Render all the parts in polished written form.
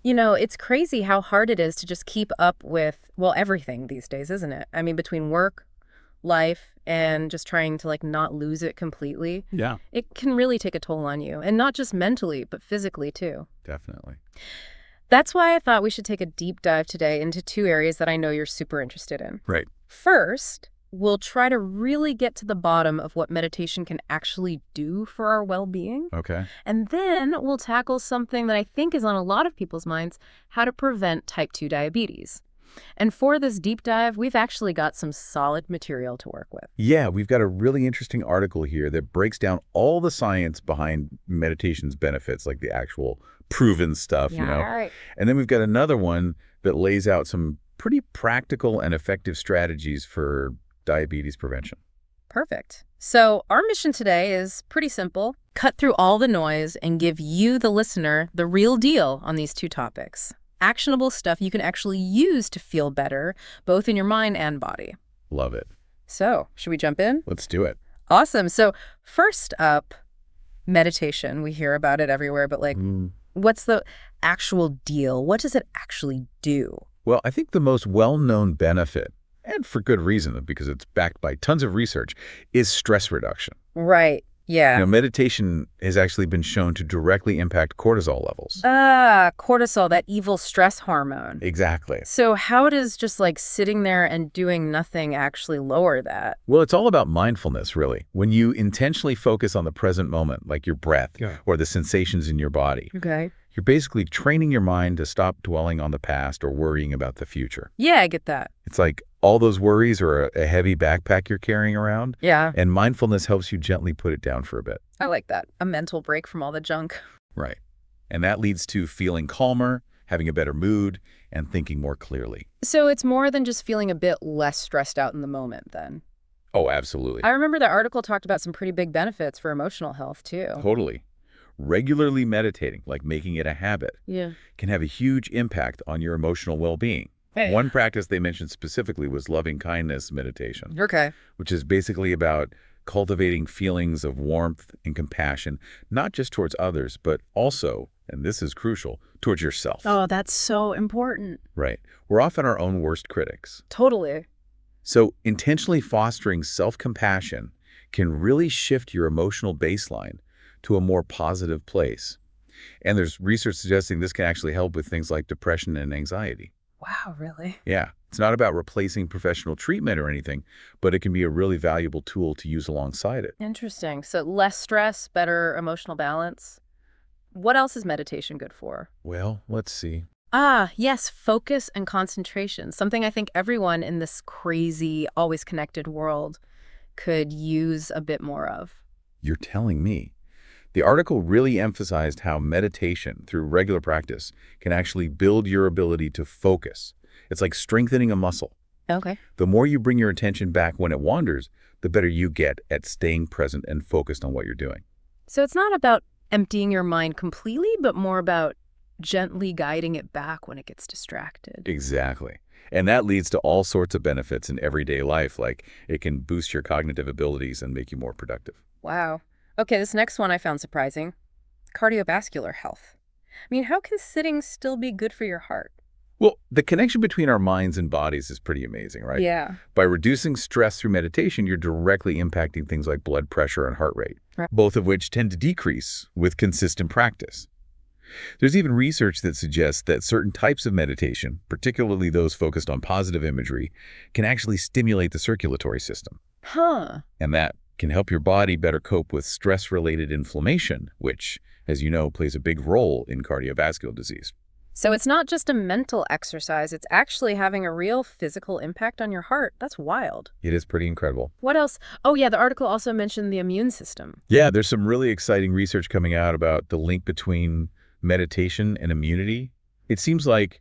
It's crazy how hard it is to just keep up with, well, everything these days, isn't it? I mean, between work, life, and just trying to not lose it completely, Yeah, it can really take a toll on you. And not just mentally, but physically too. definitely. That's why I thought we should take a deep dive today into two areas that I know you're super interested in. Right. First, we'll try to really get to the bottom of what meditation can actually do for our well-being. Okay. And then we'll tackle something that I think is on a lot of people's minds, how to prevent type 2 diabetes. And for this deep dive, we've actually got some solid material to work with. Yeah, we've got a really interesting article here that breaks down all the science behind meditation's benefits, like the actual proven stuff, Yeah, all right. And then we've got another one that lays out some pretty practical and effective strategies for diabetes prevention. Perfect. So our mission today is pretty simple. Cut through all the noise and give you, the listener, the real deal on these two topics. Actionable stuff you can actually use to feel better, both in your mind and body. Love it. So, should we jump in? Let's do it. Awesome. So, first up, meditation. We hear about it everywhere, but what's the actual deal? What does it actually do? Well, I think the most well-known benefit, and for good reason because it's backed by tons of research, is stress reduction. Right. Yeah. Meditation has actually been shown to directly impact cortisol levels. Cortisol, that evil stress hormone. Exactly. So how does just sitting there and doing nothing actually lower that? Well, it's all about mindfulness, really. When you intentionally focus on the present moment, like your breath or the sensations in your body, Okay. you're basically training your mind to stop dwelling on the past or worrying about the future. Yeah, I get that. It's like all those worries are a heavy backpack you're carrying around, Yeah, and mindfulness helps you gently put it down for a bit. I like that. A mental break from all the junk. Right. And that leads to feeling calmer, having a better mood, and thinking more clearly. So it's more than just feeling a bit less stressed out in the moment then. Oh, absolutely. I remember the article talked about some pretty big benefits for emotional health too. Totally. Regularly meditating, like making it a habit, Yeah. can have a huge impact on your emotional well-being. Hey. One practice they mentioned specifically was loving kindness meditation, Okay. which is basically about cultivating feelings of warmth and compassion, not just towards others, but also, and this is crucial, towards yourself. Oh, that's so important. Right. We're often our own worst critics. Totally. So intentionally fostering self-compassion can really shift your emotional baseline to a more positive place. And there's research suggesting this can actually help with things like depression and anxiety. Wow, really? Yeah, it's not about replacing professional treatment or anything, but it can be a really valuable tool to use alongside it. Interesting. So less stress, better emotional balance. What else is meditation good for? Well, let's see. Yes, focus and concentration. Something I think everyone in this crazy, always connected world could use a bit more of. You're telling me. The article really emphasized how meditation, through regular practice, can actually build your ability to focus. It's like strengthening a muscle. Okay. The more you bring your attention back when it wanders, the better you get at staying present and focused on what you're doing. So it's not about emptying your mind completely, but more about gently guiding it back when it gets distracted. Exactly. And that leads to all sorts of benefits in everyday life, like it can boost your cognitive abilities and make you more productive. Wow. Okay, this next one I found surprising. Cardiovascular health. I mean, how can sitting still be good for your heart? Well, the connection between our minds and bodies is pretty amazing, right? Yeah. By reducing stress through meditation, you're directly impacting things like blood pressure and heart rate, Right. both of which tend to decrease with consistent practice. There's even research that suggests that certain types of meditation, particularly those focused on positive imagery, can actually stimulate the circulatory system. Huh. And that can help your body better cope with stress-related inflammation, which, as you know, plays a big role in cardiovascular disease. So it's not just a mental exercise, it's actually having a real physical impact on your heart. That's wild. It is pretty incredible. What else? Oh, yeah, the article also mentioned the immune system. Yeah, there's some really exciting research coming out about the link between meditation and immunity. It seems like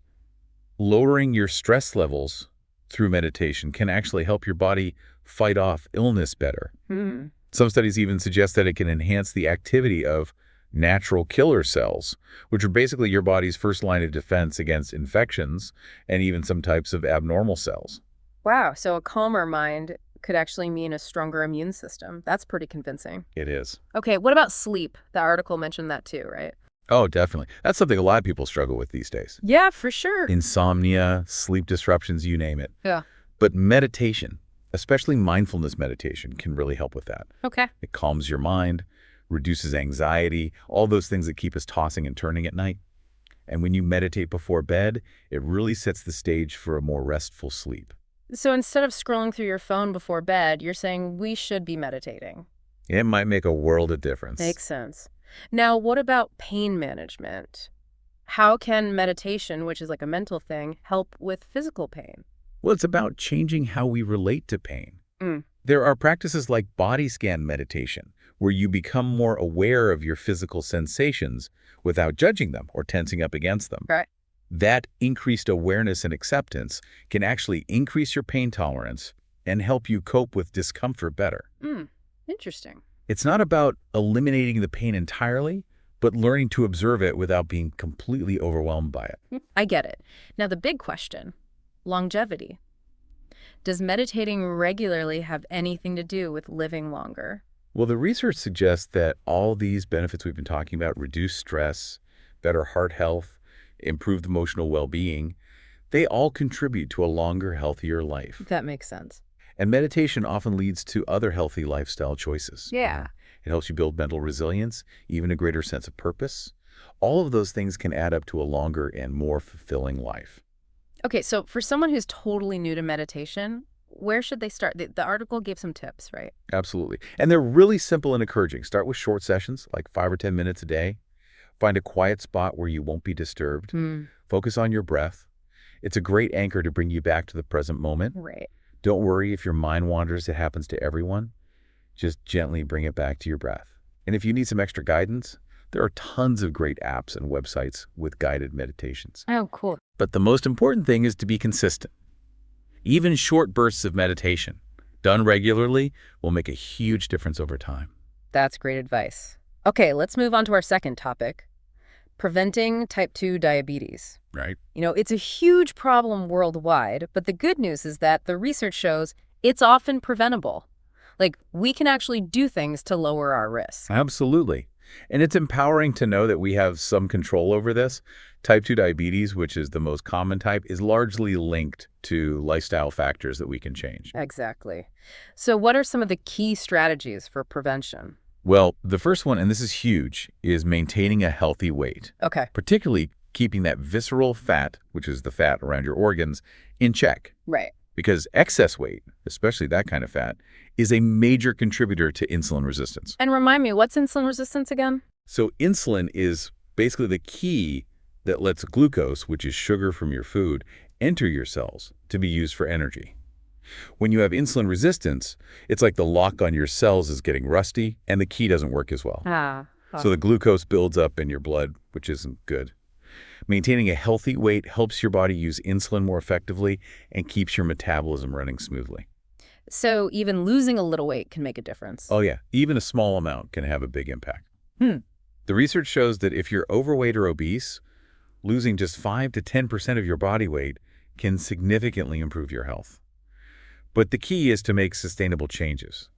lowering your stress levels through meditation can actually help your body fight off illness better. Hmm. Some studies even suggest that it can enhance the activity of natural killer cells, which are basically your body's first line of defense against infections and even some types of abnormal cells. Wow, so a calmer mind could actually mean a stronger immune system. That's pretty convincing. It is. Okay, what about sleep? The article mentioned that too, right? Oh, definitely. That's something a lot of people struggle with these days. Yeah, for sure. Insomnia, sleep disruptions, you name it. Yeah. But meditation, especially mindfulness meditation, can really help with that. Okay. It calms your mind, reduces anxiety, all those things that keep us tossing and turning at night. And when you meditate before bed, it really sets the stage for a more restful sleep. So instead of scrolling through your phone before bed, you're saying we should be meditating. It might make a world of difference. Makes sense. Now, what about pain management? How can meditation, which is like a mental thing, help with physical pain? Well, it's about changing how we relate to pain. Mm. There are practices like body scan meditation, where you become more aware of your physical sensations without judging them or tensing up against them. Right. That increased awareness and acceptance can actually increase your pain tolerance and help you cope with discomfort better. Interesting. It's not about eliminating the pain entirely, but learning to observe it without being completely overwhelmed by it. I get it. Now, the big question, longevity. Does meditating regularly have anything to do with living longer? Well, the research suggests that all these benefits we've been talking about, reduced stress, better heart health, improved emotional well-being, they all contribute to a longer, healthier life. That makes sense. And meditation often leads to other healthy lifestyle choices. Yeah. It helps you build mental resilience, even a greater sense of purpose. All of those things can add up to a longer and more fulfilling life. Okay, so for someone who's totally new to meditation, where should they start? The article gave some tips, right? Absolutely. And they're really simple and encouraging. Start with short sessions, like 5 or 10 minutes a day. Find a quiet spot where you won't be disturbed. Focus on your breath. It's a great anchor to bring you back to the present moment. Right. Don't worry if your mind wanders. It happens to everyone. Just gently bring it back to your breath. And if you need some extra guidance, there are tons of great apps and websites with guided meditations. Oh, cool. But the most important thing is to be consistent. Even short bursts of meditation, done regularly, will make a huge difference over time. That's great advice. Okay, let's move on to our second topic, preventing type 2 diabetes. Right? It's a huge problem worldwide, but the good news is that the research shows it's often preventable. Like, we can actually do things to lower our risk. Absolutely. And it's empowering to know that we have some control over this. Type 2 diabetes, which is the most common type, is largely linked to lifestyle factors that we can change. Exactly. So what are some of the key strategies for prevention? Well, the first one, and this is huge, is maintaining a healthy weight, Okay. particularly keeping that visceral fat, which is the fat around your organs, in check. Right. Because excess weight, especially that kind of fat, is a major contributor to insulin resistance. And remind me, what's insulin resistance again? So insulin is basically the key that lets glucose, which is sugar from your food, enter your cells to be used for energy. When you have insulin resistance, it's like the lock on your cells is getting rusty and the key doesn't work as well. So the glucose builds up in your blood, which isn't good. Maintaining a healthy weight helps your body use insulin more effectively and keeps your metabolism running smoothly. So even losing a little weight can make a difference. Oh yeah, even a small amount can have a big impact. The research shows that if you're overweight or obese, losing just 5 to 10% of your body weight can significantly improve your health. But the key is to make sustainable changes,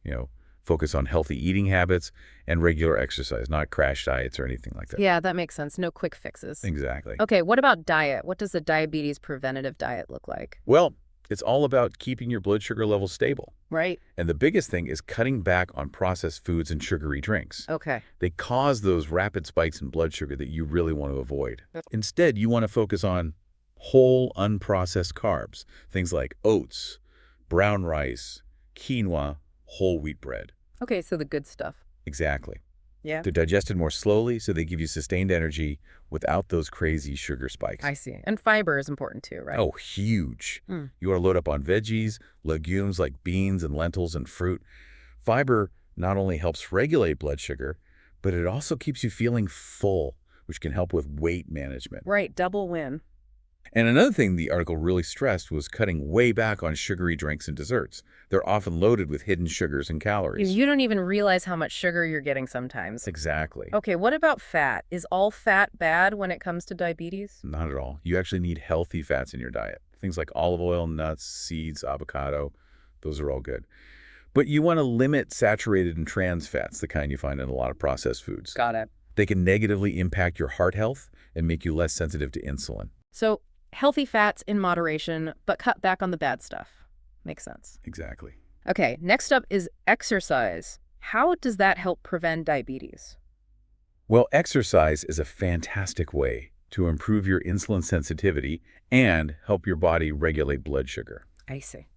focus on healthy eating habits and regular exercise, not crash diets or anything like that. Yeah, that makes sense. No quick fixes. Exactly. Okay, what about diet? What does a diabetes preventative diet look like? Well, it's all about keeping your blood sugar levels stable. Right. And the biggest thing is cutting back on processed foods and sugary drinks. Okay. They cause those rapid spikes in blood sugar that you really want to avoid. Instead, you want to focus on whole, unprocessed carbs, things like oats, brown rice, quinoa, whole wheat bread. Okay, so the good stuff. Exactly. Yeah. They're digested more slowly, so they give you sustained energy without those crazy sugar spikes. I see. And fiber is important too, right? Oh, huge. You want to load up on veggies, legumes like beans and lentils and fruit. Fiber not only helps regulate blood sugar, but it also keeps you feeling full, which can help with weight management. Right, double win. And another thing the article really stressed was cutting way back on sugary drinks and desserts. They're often loaded with hidden sugars and calories. You don't even realize how much sugar you're getting sometimes. Exactly. Okay, what about fat? Is all fat bad when it comes to diabetes? Not at all. You actually need healthy fats in your diet. Things like olive oil, nuts, seeds, avocado, those are all good. But you want to limit saturated and trans fats, the kind you find in a lot of processed foods. Got it. They can negatively impact your heart health and make you less sensitive to insulin. So healthy fats in moderation, but cut back on the bad stuff. Makes sense. Exactly. Okay, next up is exercise. How does that help prevent diabetes? Well, exercise is a fantastic way to improve your insulin sensitivity and help your body regulate blood sugar. I see.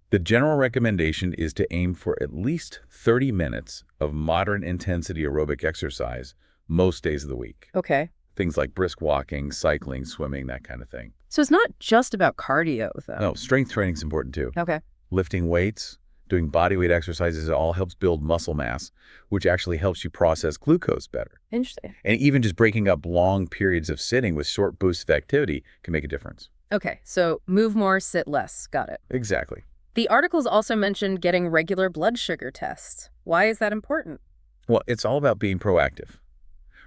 The general recommendation is to aim for at least 30 minutes of moderate intensity aerobic exercise most days of the week. Okay. Things like brisk walking, cycling, swimming, that kind of thing. So it's not just about cardio, though. No, strength training is important too. Okay. Lifting weights, doing body weight exercises, it all helps build muscle mass, which actually helps you process glucose better. Interesting. And even just breaking up long periods of sitting with short boosts of activity can make a difference. Okay, so move more, sit less. Got it. Exactly. The articles also mentioned getting regular blood sugar tests. Why is that important? Well, it's all about being proactive.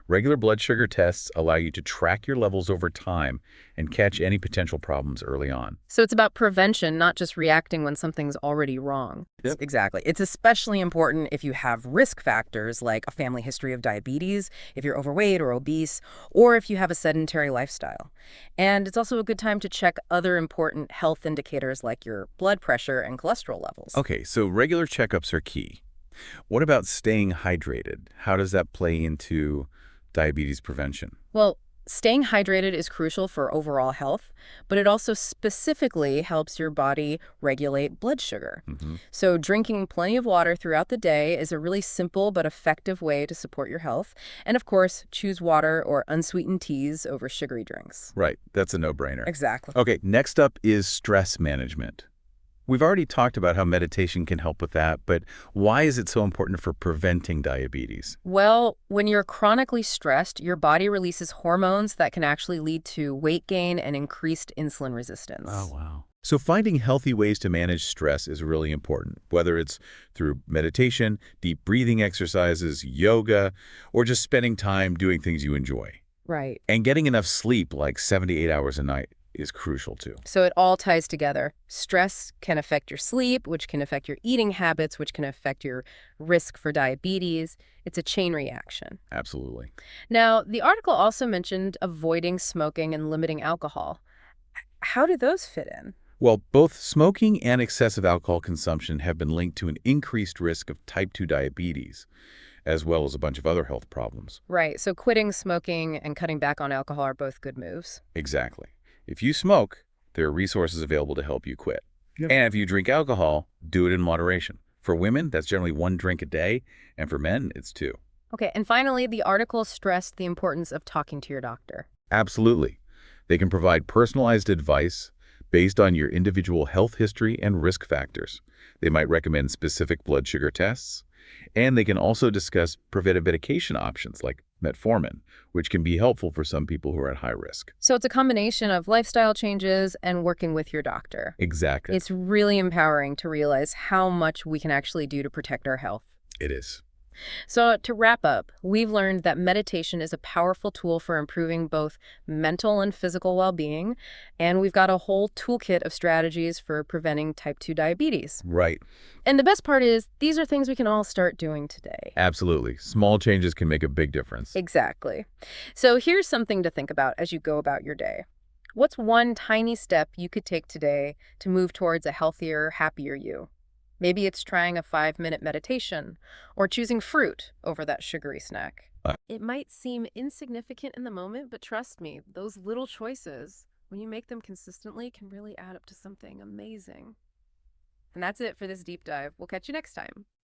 Regular blood sugar tests allow you to track your levels over time and catch any potential problems early on. So it's about prevention, not just reacting when something's already wrong. Yep. Exactly. It's especially important if you have risk factors like a family history of diabetes, if you're overweight or obese, or if you have a sedentary lifestyle. And it's also a good time to check other important health indicators like your blood pressure and cholesterol levels. Okay, so regular checkups are key. What about staying hydrated? How does that play into diabetes prevention? Well, staying hydrated is crucial for overall health, but it also specifically helps your body regulate blood sugar. So drinking plenty of water throughout the day is a really simple but effective way to support your health. And of course, choose water or unsweetened teas over sugary drinks. Right, that's a no-brainer. Exactly. Okay, next up is stress management. We've already talked about how meditation can help with that, but why is it so important for preventing diabetes? Well, when you're chronically stressed, your body releases hormones that can actually lead to weight gain and increased insulin resistance. Wow. So finding healthy ways to manage stress is really important, whether it's through meditation, deep breathing exercises, yoga, or just spending time doing things you enjoy. Right. And getting enough sleep, like 7 to 8 hours a night, is crucial too. So it all ties together. Stress can affect your sleep, which can affect your eating habits, which can affect your risk for diabetes. It's a chain reaction. Absolutely. Now, the article also mentioned avoiding smoking and limiting alcohol. How do those fit in? Well, both smoking and excessive alcohol consumption have been linked to an increased risk of type 2 diabetes, as well as a bunch of other health problems. Right, so quitting smoking and cutting back on alcohol are both good moves. Exactly. If you smoke, there are resources available to help you quit. Yep. And if you drink alcohol, do it in moderation. For women, that's generally 1 drink a day, and for men, it's 2. Okay, and finally, the article stressed the importance of talking to your doctor. Absolutely. They can provide personalized advice based on your individual health history and risk factors. They might recommend specific blood sugar tests, and they can also discuss preventive medication options like metformin, which can be helpful for some people who are at high risk. So it's a combination of lifestyle changes and working with your doctor. Exactly. It's really empowering to realize how much we can actually do to protect our health. It is. So to wrap up, we've learned that meditation is a powerful tool for improving both mental and physical well-being, and we've got a whole toolkit of strategies for preventing type 2 diabetes. Right. And the best part is, these are things we can all start doing today. Absolutely. Small changes can make a big difference. Exactly. So here's something to think about as you go about your day. What's one tiny step you could take today to move towards a healthier, happier you? Maybe it's trying a 5-minute meditation or choosing fruit over that sugary snack. It might seem insignificant in the moment, but trust me, those little choices, when you make them consistently, can really add up to something amazing. And that's it for this deep dive. We'll catch you next time.